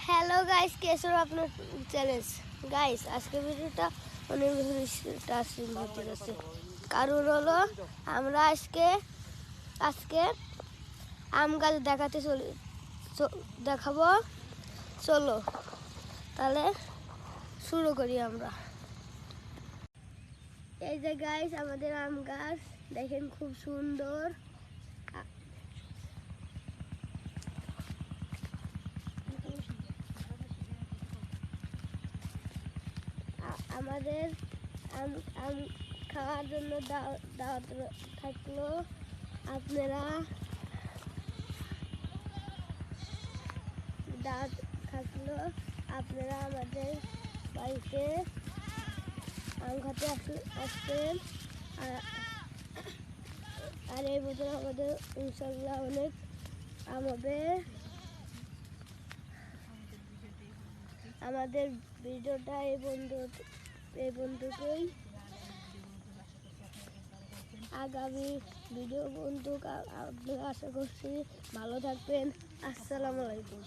Hello guys, kesar আপনার challenge. Guys, আজকে ভিডিওটা অনেক ইন্টারেস্টিং হতে যাচ্ছে। কারণ হলো আমরা আজকে আম গাছ দেখাবো। চলো তাহলে শুরু করি আমরা। এই যে গাইস, আমাদের আম গাছ দেখেন, খুব সুন্দর। আমাদের আম আম খাওয়ার জন্য দাওয়াত থাকলো। আপনারা আমাদের বাড়িতে আম খেতে আসবেন। আর এই বছর আমাদের ইনশাল্লাহ অনেক আম হবে। আমাদের ভিডিওটা এই বন্ধুকেই আগামী ভিডিও বন্ধু আপনারা আশা করছি ভালো থাকবেন। আসসালামু আলাইকুম।